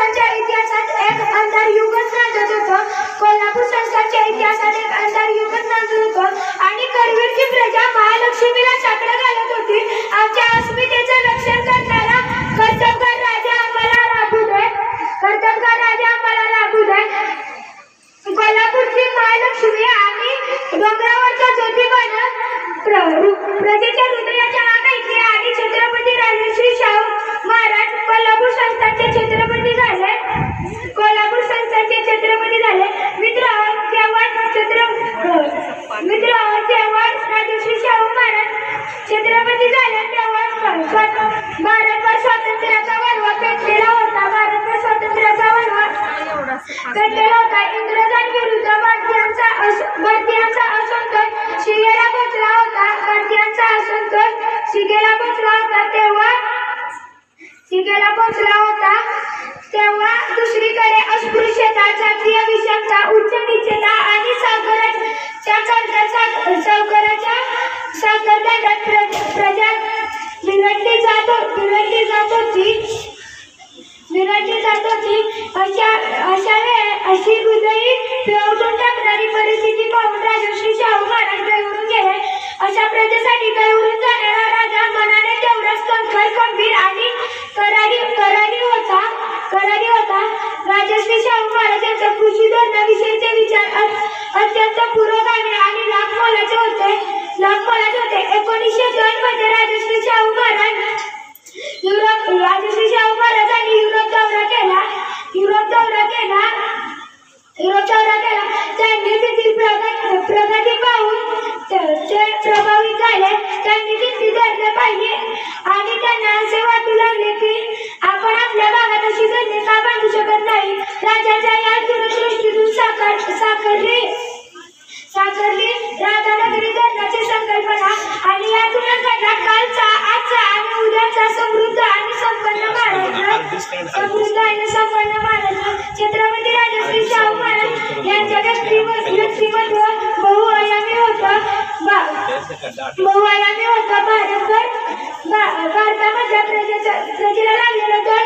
संस्थांच्या इतिहासात एक अंधार युगच नांदत होतं. कोल्हापूर संस्थांच्या इतिहासात एक अंधार युगच नांदत होतं आणि करवीरची प्रजा महालक्ष्मीला साकडं घालत होती. आमच्या अस्मितेचं रक्षण करणारा कर्तबगार राजा आम्हाला लाभू दे, कर्तबगार राजा आम्हाला लाभू दे. कोल्हापूरची महालक्ष्मी आणि डोंगरावरचा ज्योतिबानं प्रजेच्या हृदयाच्या आकांक्षा आणि छत्रपती राजश्री शाहू महाराज कोल्हापूर संस्थानचे छत्रपती झाले. कोल्हापूर संस्थानचे छत्रपती झाले. मित्र जेव्हा राजश्री शाहू महाराज छत्रपती झाले तेव्हा भारतभर स्वातंत्र्याचा वळवा पेटलेला होता. भारतभर स्वातंत्र्याचा वळवा पेटलेला होता. इंग्रजांविरुद्ध भारतीयांचा असंतोष शिगेला पोचला होता. भारतीयांचा असंतोष शिगेला पोचला होता तेव्हा दुसरीकडे अस्पृश्यता, जातीय विषमता, उच्च नीचता आणि सावकाराच्या प्रजा बिघडली जात होती. अशी हृदयी पिळवून टाकणारी परिस्थिती पाहून राजश्री शाहू महाराज गहिवरून गेले. अशा प्रजेसाठी गहिवरून जाणारा राजा मनाने तेवढाच कणखर, खंबीर आणि करारी होता. राजश्री शाहू महाराज यांच्या कृषी धोरणाविषयीचे विचार अत्यंत पुरोगामी आणि लाख मोलाचे होते. 1902 मध्ये राजश्री शाहू महाराजांनी युरोप दौरा केला. त्यांनी तेथील प्रगती पाहून ते प्रभावित झाले. त्यांनी तिथली धरणे पाहिली आणि त्यांना असे वाटू लागले की आपण आपल्या भागात अशी धरणे का बांधू शकत नाही. राजाच्या या दूरदृष्टीतून साकारली राधानगरी धरणाची संकल्पना आणि यातूनच घडला कालचा, आजचा आणि उद्याचा समृद्ध आणि संपन्न महाराष्ट्र. छत्रपती राजश्री शाहू महाराज यांच्या व्यक्तिमत्व बहुआयामी होतं. भारतामधल्या प्रजेला लागलेलं 2